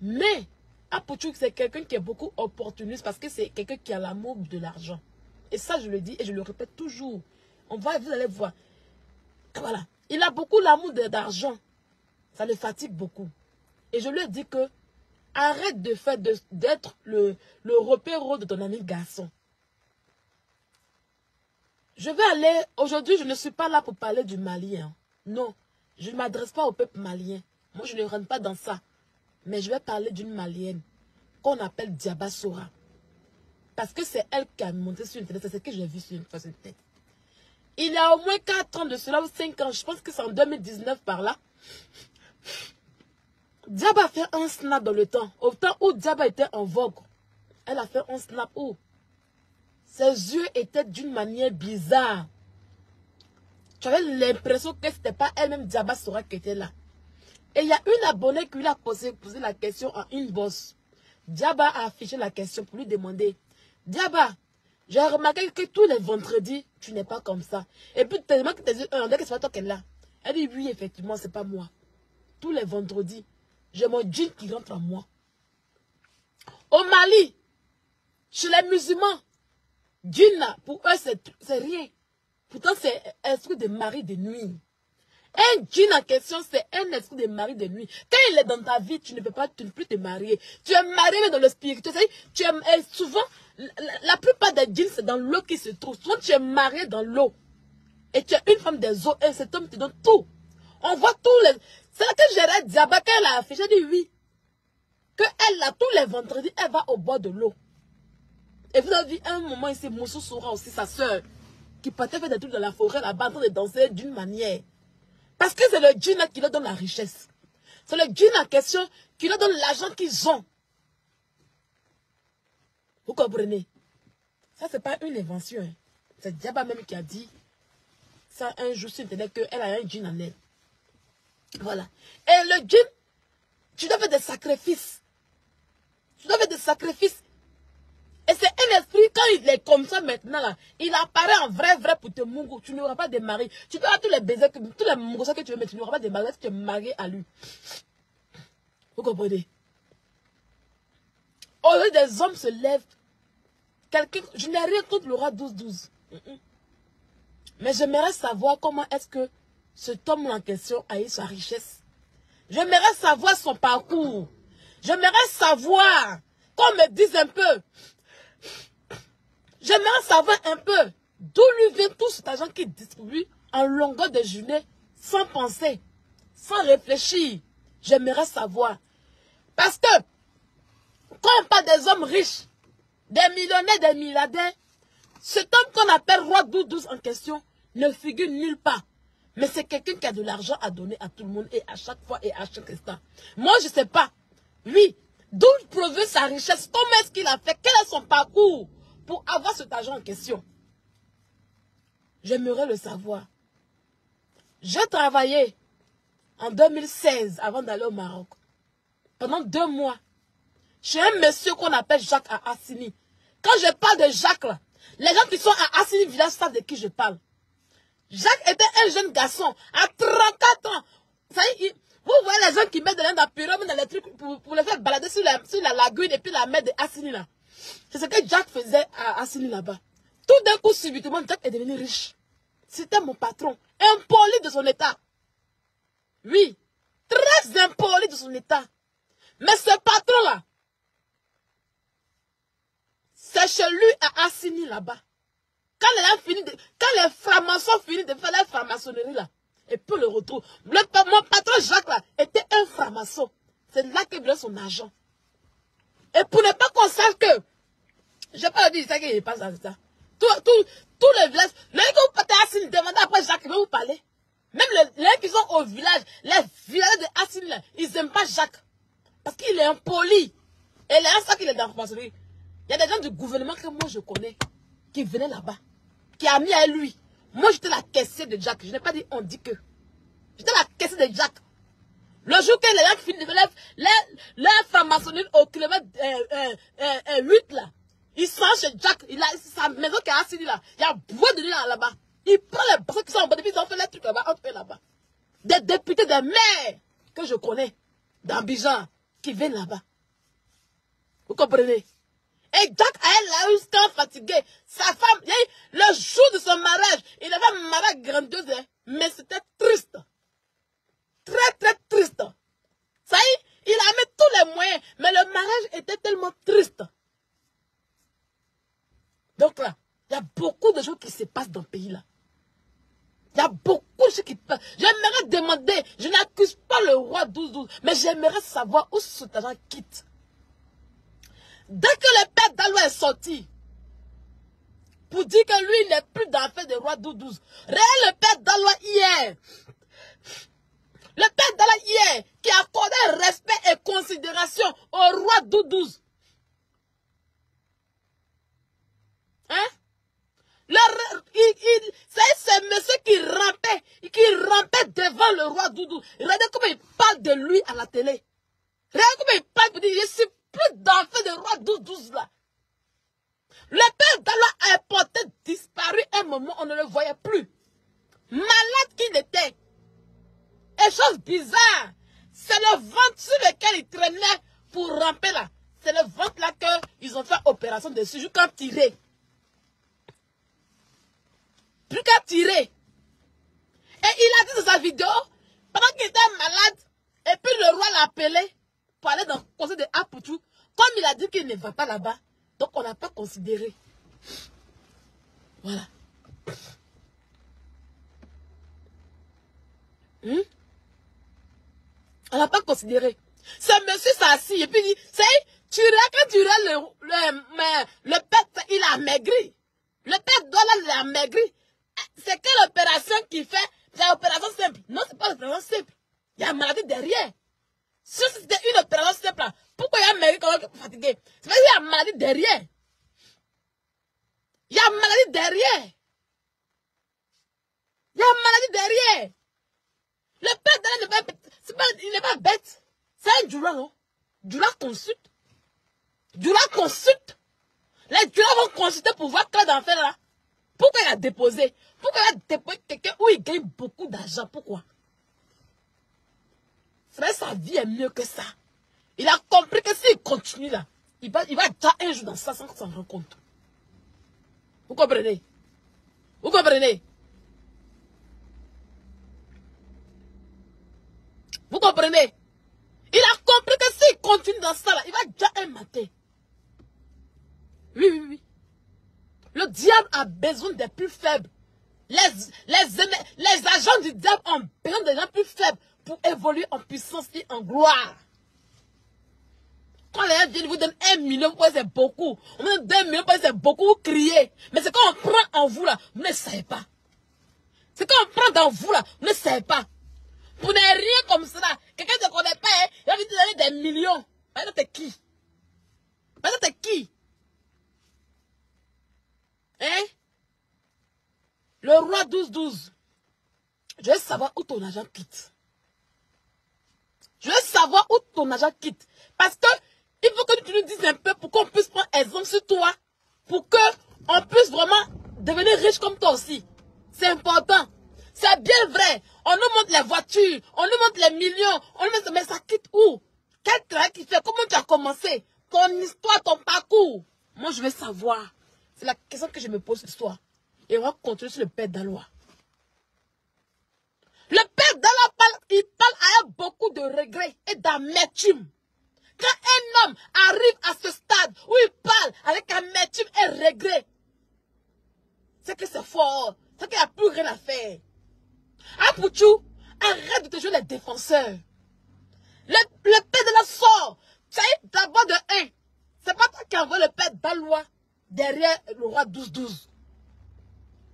Mais, Apouchouk, c'est quelqu'un qui est beaucoup opportuniste parce que c'est quelqu'un qui a l'amour de l'argent. Et ça, je le dis et je le répète toujours. Vous allez voir. Voilà. Il a beaucoup l'amour d'argent. Ça le fatigue beaucoup. Et je lui ai dit que arrête de faire d'être le repère de ton ami garçon. Je vais aller... Aujourd'hui, je ne suis pas là pour parler du Mali. Hein. Non. Je ne m'adresse pas au peuple malien. Moi, je ne rentre pas dans ça. Mais je vais parler d'une malienne qu'on appelle Diaba Sora. Parce que c'est elle qui a monté sur Internet. C'est ce que j'ai vu sur Internet. Il y a au moins 4 ans de cela, ou 5 ans, je pense que c'est en 2019 par là. Diaba a fait un snap dans le temps. Au temps où Diaba était en vogue. Elle a fait un snap où ses yeux étaient d'une manière bizarre. Tu avais l'impression que ce n'était pas elle-même Diaba Sora qui était là. Et il y a une abonnée qui lui a posé la question en inbox. Diaba a affiché la question pour lui demander. Diaba, j'ai remarqué que tous les vendredis, tu n'es pas comme ça. Et puis tellement que tes yeux, on dirait que c'est pas toi qu'elle est là. Elle dit oui, effectivement, c'est pas moi. Tous les vendredis, j'ai mon djinn qui rentre en moi. Au Mali, chez les musulmans, djinn, pour eux, c'est rien. Pourtant, c'est esprit de mari de nuit. Un djinn en question, c'est un esprit de mari de nuit. Quand il est dans ta vie, tu ne peux plus te marier. Tu es marié dans le spirituel. Souvent, la plupart des djinns, c'est dans l'eau qui se trouve. Souvent, tu es marié dans l'eau. Et tu es une femme des eaux. Et cet homme te donne tout. On voit tous les... C'est là que Gérard Diaba, quand elle a affiché, j'ai dit oui. Que elle, là, tous les vendredis, elle va au bord de l'eau. Et vous avez vu un moment ici, Moussou Soura aussi, sa soeur, qui partait faire des trucs dans la forêt, là-bas, en train de danser d'une manière. Parce que c'est le djinn qui leur donne la richesse. C'est le djinn en question qui leur donne l'argent qu'ils ont. Vous comprenez? Ça, c'est pas une invention. Hein. C'est Diaba même qui a dit ça un jour sur Internet qu'elle a un djinn en elle. Voilà. Et le djinn, tu dois faire des sacrifices. Tu dois faire des sacrifices. Et c'est un esprit, quand il est comme ça maintenant, là, il apparaît en vrai pour te mougou. Tu n'auras pas de mari. Tu peux avoir tous les baisers, tous les mougous que tu veux, mais tu n'auras pas de mari si tu es marié à lui. Vous comprenez? Aujourd'hui, des hommes se lèvent. Je n'ai rien contre le roi 12-12. Mais j'aimerais savoir comment est-ce que cet homme en question a eu sa richesse. J'aimerais savoir son parcours. J'aimerais savoir, qu'on me dise un peu. J'aimerais savoir un peu d'où lui vient tout cet argent qu'il distribue en longueur de journée, sans penser, sans réfléchir. J'aimerais savoir. Parce que, quand on parle des hommes riches, des millionnaires, des milliardaires, cet homme qu'on appelle roi 12 en question ne figure nulle part. Mais c'est quelqu'un qui a de l'argent à donner à tout le monde et à chaque fois et à chaque instant. Moi, je ne sais pas. Lui, d'où provient sa richesse? Comment est-ce qu'il a fait? Quel est son parcours pour avoir cet argent en question? J'aimerais le savoir. J'ai travaillé en 2016 avant d'aller au Maroc. Pendant 2 mois. Chez un monsieur qu'on appelle Jacques à Assini. Quand je parle de Jacques, là, les gens qui sont à Assini village savent de qui je parle. Jacques était un jeune garçon à 34 ans. Ça y est, vous voyez les gens qui mettent de l'air dans la pyramide, dans les trucs pour les faire balader sur la lagune et puis la mer de Assini là. C'est ce que Jacques faisait à Assini là-bas. Tout d'un coup, subitement, Jacques est devenu riche. C'était mon patron. Impoli de son état. Oui. Très impoli de son état. Mais ce patron-là, c'est chez lui à Assini là-bas. Quand les francs-maçons finissent de faire la franc-maçonnerie là, et puis le retour. Mon patron Jacques là était un franc-maçon. C'est là qu'il voulait son argent. Et pour ne pas qu'on sache que, je n'ai pas dit ça qu'il passe dans ça. Tous les villages, les gens qui vous partez à Assini, demandez après Jacques, il va vous parler. Même les gens qui sont au village, les villages de Assini là, ils n'aiment pas Jacques. Parce qu'il est impoli. Et il est ça qu'il est dans la franc-maçonnerie. Il y a des gens du gouvernement que moi je connais, qui venaient là-bas, qui a mis à lui. Moi j'étais la caissière de Jacques. Je n'ai pas dit on dit que. J'étais la caissière de Jacques. Le jour que les gens finissent de faire les francs-maçonnerie au kilomètre 8 là, ils sont chez Jacques. Il a sa maison qui est assise là. Il y a bois de nuit là-bas. Il prend les personnes qui sont en bas de vie, ils ont fait les trucs là-bas, entre eux là-bas. Des députés, des maires que je connais, d'Abidjan, qui viennent là-bas. Vous comprenez? Et Jack a eu quand fatigué. Sa femme, le jour de son mariage, il avait un mariage grandiose, hein, mais c'était triste. Très, très triste. Ça y est, il a mis tous les moyens, mais le mariage était tellement triste. Donc là, il y a beaucoup de choses qui se passent dans le pays là. Il y a beaucoup de choses qui se passent. J'aimerais demander, je n'accuse pas le roi 12-12, mais j'aimerais savoir où cet argent quitte. Dès que le père Dalois est sorti, pour dire que lui, il n'est plus dans l'affaire de roi 12-12. Le père Dalois hier, le père Dalois hier, qui accordait respect et considération au roi 12-12. Hein? C'est monsieur qui rampait devant le roi 12-12. Regardez comment il parle de lui à la télé. Regardez comment il parle pour dire, je suis plus dans l'affaire de roi 12-12 là. Le père Dalois a porté disparu un moment, on ne le voyait plus. Malade qu'il était. Et chose bizarre, c'est le ventre sur lequel il traînait pour ramper là. C'est le ventre là qu'ils ont fait opération dessus, jusqu'à tirer. Plus qu'à tirer. Et il a dit dans sa vidéo, pendant qu'il était malade, et puis le roi l'a appelé pour aller dans le conseil de Apoutou, comme il a dit qu'il ne va pas là-bas, donc on n'a pas considéré. Voilà. On n'a pas considéré. Ce monsieur s'est assis et puis dit, quand tu regardes le père, il a maigri. Le père doit il a maigri. C'est quelle opération qu'il fait? C'est une opération simple. Non, c'est pas une opération simple. Il y a une maladie derrière. Si c'était une opération simple, pourquoi il y a maigri quand même fatigué? C'est parce qu'il y a une maladie derrière. Il y a une maladie derrière. Il y a une maladie derrière. Le père il n'est pas bête. C'est un djoula, non? Djoula consulte. Djoula consulte. Les djoulas vont consulter pour voir quel d'enfer là. Pourquoi il a déposé? Pourquoi il a déposé quelqu'un où il gagne beaucoup d'argent? Pourquoi? C'est vrai, sa vie est mieux que ça. Il a compris que s'il continue là, il va déjà un jour dans ça sans s'en rendre compte. Vous comprenez? Vous comprenez? Vous comprenez? Il a compris que s'il continue dans ça là, il va déjà un matin. Oui, oui, oui. Le diable a besoin des plus faibles. Les agents du diable ont besoin des gens plus faibles pour évoluer en puissance et en gloire. Quand les gens viennent vous donner 1 million, vous c'est beaucoup. On vous donne 2 millions, c'est beaucoup, vous criez. Mais c'est quand on prend en vous là, vous ne savez pas. C'est quand on prend dans vous là, vous ne savez pas. Vous n'avez rien comme cela. Quelqu'un ne te connaît pas, hein, il va vous donner des millions. Par exemple, t'es qui? Par exemple, t'es qui? Hein? Le roi 12-12. Je veux savoir où ton argent quitte. Je veux savoir où ton argent quitte. Parce que il faut que tu nous dises un peu pour qu'on puisse prendre exemple sur toi. Pour qu'on puisse vraiment devenir riche comme toi aussi. C'est important. C'est bien vrai. On nous montre les voitures. On nous montre les millions. On nous montre, mais ça quitte où? Quel travail qui fait? Comment tu as commencé? Ton histoire, ton parcours. Moi, je veux savoir. C'est la question que je me pose ce soir. Et on va continuer sur le père Dalois. Le père Dalois parle, il parle avec beaucoup de regrets et d'amertume. Quand un homme arrive à ce stade où il parle avec amertume et regret, c'est que c'est fort. C'est qu'il n'y a plus rien à faire. Apoutou, arrête de te jouer les défenseurs. Le père Dalois sort. Tu sais, d'abord de 1. C'est pas toi qui envoie le père Dalois derrière le roi 12-12.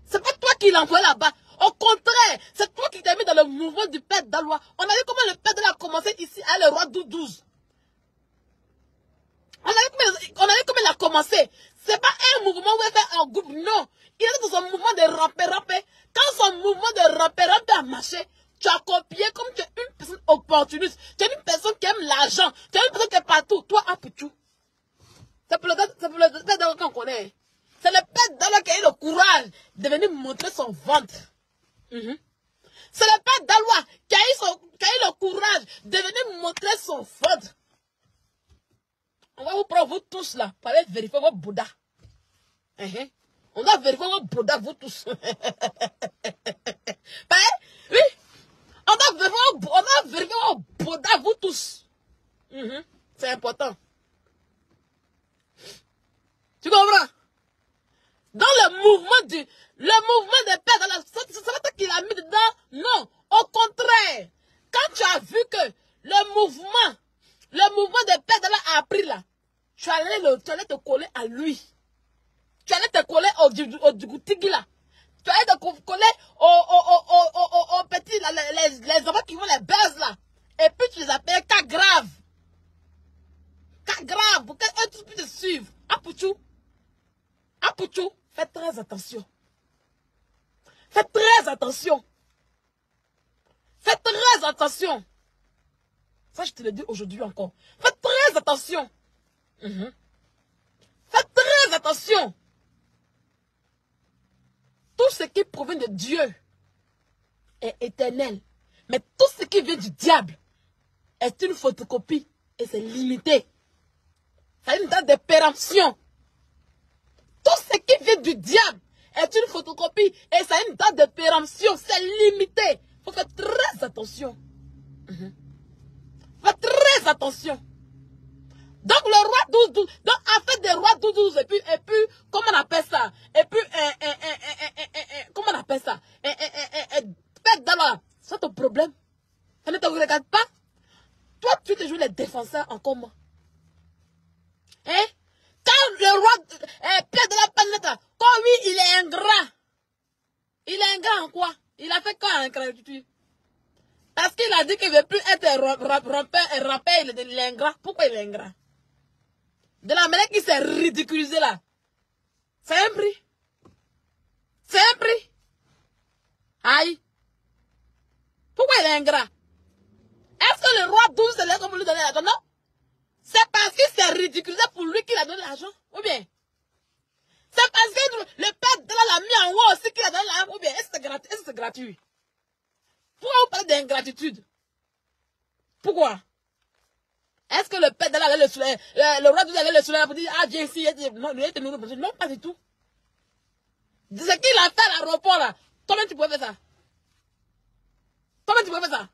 C'est pas toi qui l'envoie là-bas. Au contraire, c'est toi qui t'es mis dans le mouvement du père Dalois. On a vu comment le père Dalois a commencé ici à le roi 12-12. On a vu comment il a commencé. C'est pas un mouvement où il fait en groupe, non. Il est dans son mouvement de ramper. Quand son mouvement de ramper a marché, tu as copié comme tu es une personne opportuniste. Tu es une personne qui aime l'argent. Tu es une personne qui est partout. Toi, Apoutou. C'est pour le père Dalois qu'on connaît. C'est le père Dalois qui a eu le courage de venir montrer son ventre. C'est le père Dalois qui a eu le courage de venir montrer son ventre. On va va vous prendre vous tous là, pour aller vérifier votre Bouddha. On doit vérifier votre Bouddha, vous tous. Oui, on doit vérifier votre Bouddha, vous tous. C'est important. Tu comprends? Dans le mouvement des pères, c'est pas toi qui l'a mis dedans. Non, au contraire. Quand tu as vu que le mouvement des pères a appris là, tu allais te coller à lui. Tu allais te coller au tigui là. Tu allais te coller aux petits, là, les enfants qui font les buzz là. Et puis tu les appelles cas grave. Cas grave, pour qu'un truc puisse te suivre. Apouchou, faites très attention. Faites très attention. Faites très attention. Ça, je te le dis aujourd'hui encore. Faites très attention. Faites très attention. Tout ce qui provient de Dieu est éternel. Mais tout ce qui vient du diable est une photocopie. Et c'est limité. Ça a une date de péremption. Tout ce qui vient du diable est une photocopie. Et ça a une date de péremption. C'est limité. Il faut faire très attention. Faites très attention. Donc le roi 12, donc en fait des rois 12, et puis, comment on appelle ça? Et puis, comment on appelle ça? Faites d'abord, c'est ton problème. Ça ne te regarde pas. Toi, tu te joues les défenseurs en comment? Hein? Quand le roi, Pierre de la planète, quand lui, il est ingrat. Il est ingrat en quoi? Il a fait quoi en ingratitude? Parce qu'il a dit qu'il ne veut plus être rappeur, il est ingrat. Pourquoi il est ingrat? De la manière qu'il s'est ridiculisé là. C'est un prix. C'est un prix. Aïe. Pourquoi il est ingrat? Est-ce que le roi 12 c'est là comme lui donner l'argent? Non. C'est parce qu'il s'est ridiculisé pour lui qu'il a donné l'argent. Ou bien? C'est parce que le père de l'a mis en haut aussi qu'il a donné l'argent. Ou bien? Est-ce que c'est gratuit? Pourquoi vous parlez d'ingratitude? Pourquoi? Est-ce que le père de avait le soleil, le roi de avait le soleil pour dire, ah, viens ici, non, pas du tout. Ce qu'il a fait à l'aéroport là, toi-même tu pouvais faire ça. Toi-même tu pouvais faire ça.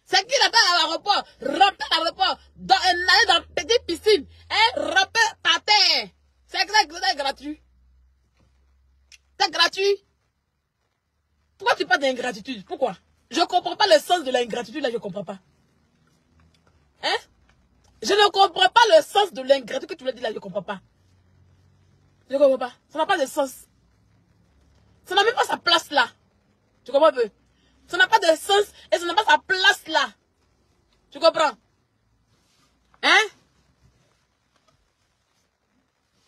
Ce qu'il a fait à l'aéroport, remplir l'aéroport, aller dans une petite piscine, remplir par terre. C'est gratuit. C'est gratuit. Pourquoi tu parles d'ingratitude? Pourquoi? Je ne comprends pas le sens de l'ingratitude là, je ne comprends pas. Hein? Je ne comprends pas le sens de l'ingratitude que tu veux dire là, je ne comprends pas. Je ne comprends pas. Ça n'a pas de sens. Ça n'a même pas sa place là. Tu comprends un peu? Ça n'a pas de sens et ça n'a pas sa place là. Tu comprends? Hein?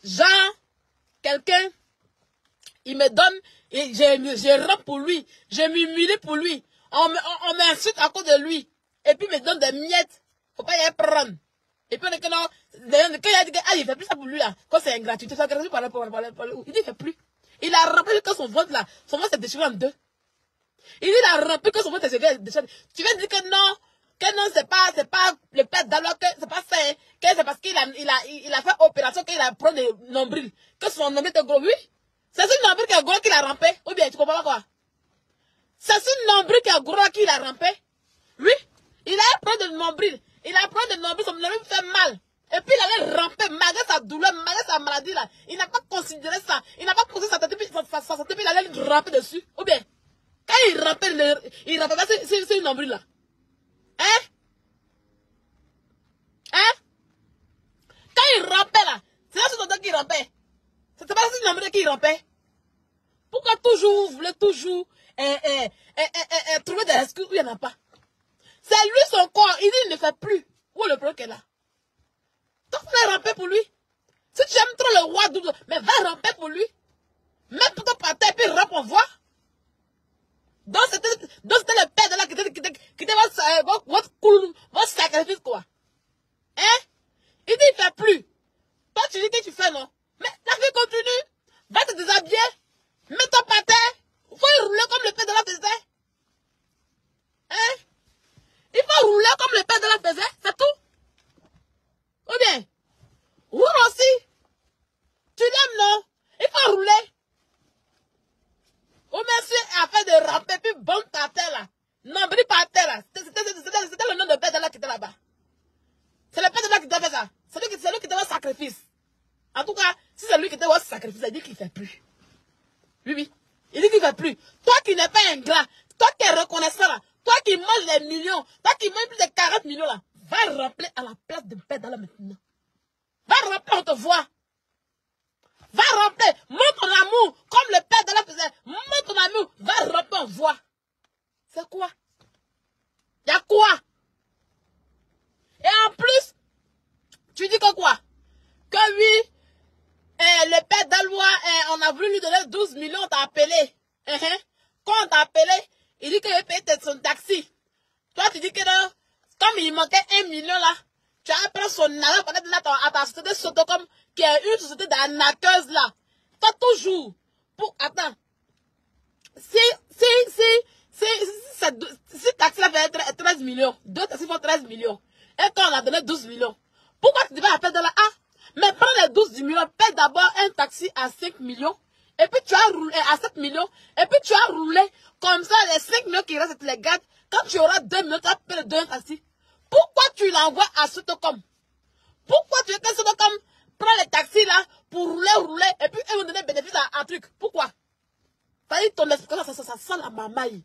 Genre, quelqu'un, il me donne, et je rentre pour lui, je m'humilie pour lui. On m'insulte à cause de lui. Et puis il me donne des miettes. Faut pas y prendre. Et puis quand il a dit que ah, il fait plus ça pour lui là. Quand c'est gratuit, c'est gratuit par il dit il fait plus. Il a rempli que son ventre là, son ventre s'est déchiré en deux. Il dit il a rempli que son ventre s'est déchiré. Tu veux dire que non, c'est pas le père d'alors, que c'est pas ça, hein, que c'est parce qu'il a fait opération qu'il a pris des nombrils, que son nombril était gros, oui. C'est ce nombril qui est gros qu'il a rampé, ou bien tu comprends pas quoi? C'est ce nombril qui est gros qu'il a rampé, oui. Il a pris de nombril, son nombril fait mal. Et puis il allait ramper, malgré sa douleur, malgré sa maladie là. Il n'a pas considéré ça. Il n'a pas posé sa tête, puis il allait ramper dessus. Ou bien, quand il rampait, il rampait pas sur une nombril là. Hein? Hein? Quand il rampait là, c'est là sur ton tête qu'il rampait. C'était pas sur une nombril qu'il rampait. Pourquoi toujours vous voulez toujours trouver des excuses où il n'y en a pas? C'est lui son corps, il dit il ne fait plus. Où est le problème qu'elle a? Donc vous allez ramper pour lui. Si tu aimes trop le roi double, mais va ramper pour lui. Mets tout ton par terre, puis rampe, on voit. Donc c'était le père de là qui était votre sacrifice quoi. Hein? Il dit il ne fait plus. Toi tu dis que tu fais non. Mais la vie continue. Va te déshabiller. Mets ton par terre. Il faut rouler comme le père de la faisait. Hein? Il faut rouler comme le père de la faisait. C'est tout. Ou bien, sacrifice. En tout cas, si c'est lui qui était au sacrifice, il dit qu'il ne fait plus. Oui, oui. Il dit qu'il ne fait plus. Toi qui n'es pas ingrat, toi qui es reconnaissant là, toi qui manges les millions, toi qui manges plus de 40 millions là, va rappeler à la place de Père Dalla maintenant. Va rappeler, on te voit. Va rappeler, montre ton amour, comme le Père Dalla faisait. Montre ton amour, va rappeler, on voit. C'est quoi? Il y a quoi? Et en plus, tu dis que quoi? Que oui, le Père Dalois, on a voulu lui donner 12 millions, on t'a appelé. Quand on t'a appelé, il dit qu'il veut payer son taxi. Toi, tu dis que non, comme il manquait 1 million là, tu as pris son argent pour donner à ta société Sotocom, qui est une société d'arnaqueuse là. Toi, toujours. Attends. Si taxi là fait 13 millions, 2 taxis font 13 millions, et quand on a donné 12 millions, pourquoi tu dis pas à Père Dalla, mais prends les 12 millions, paye d'abord un taxi à 5 millions, et puis tu as roulé à 7 millions, et puis tu as roulé, comme ça les 5 millions qui restent, tu les gardes. Quand tu auras 2 millions, tu vas payer les 2 taxis. Pourquoi tu l'envoies à Sotocom? Pourquoi tu veux que Sotocom prend les taxis là pour rouler, et puis ils vont donner bénéfice à un truc? Pourquoi? Ton explication, ça sent la mamaille.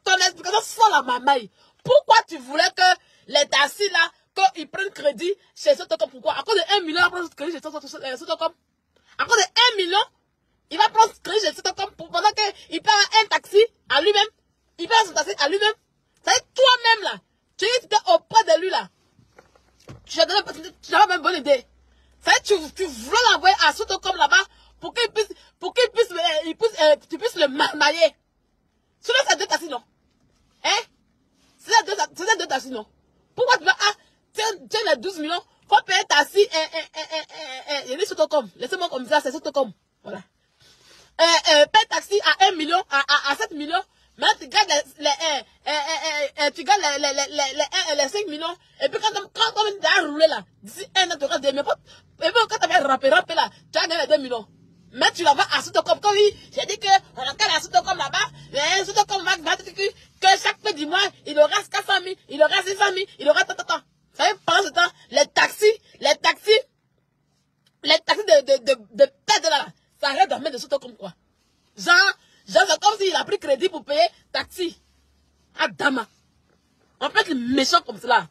Ton explication sent la mamaille. Pourquoi tu voulais que les taxis là, qu'ils prennent crédit chez Sotocom? Pourquoi? À cause de 1 million, il va prendre crédit chez Sotocom. À cause de 1 million, il va prendre crédit chez Sotocom pendant qu'il paye un taxi à lui-même. Il paye son taxi à lui-même. Ça veut dire toi-même là, tu étais auprès de lui là. Tu n'avais même bonne idée. Ça veut dire tu voulais l'envoyer à Sotocom là-bas pour qu'il puisse, tu puisses le mailler. Sinon, c'est 2 taxis, non? Hein? C'est 2 taxis, non? Pourquoi tu vas, tiens les 12 millions, faut payer taxi, il dit Sotocom. Laissez-moi comme ça, c'est Sotocom. Voilà. Paye taxi à 1 million, à 7 millions. Maintenant, tu gardes les 5 millions. Et puis, quand tu as roulé là, d'ici 1 an, tu auras des millions. Et puis, quand tu as rappelé là, tu as gagné les 2 millions. Mais tu la vas à Sotocom. Comme oui, j'ai dit qu'on a qu'à la Sotocom là-bas. Mais Sotocom va que chaque fin du mois, il aura 400 000, il aura 600 000, il aura tant. Vous savez, pendant ce temps, les taxis de Père là, ça arrête d'en mettre de Sotocom quoi. Genre, c'est comme s'il a pris crédit pour payer taxi. Ah, dama. On peut être méchant comme cela.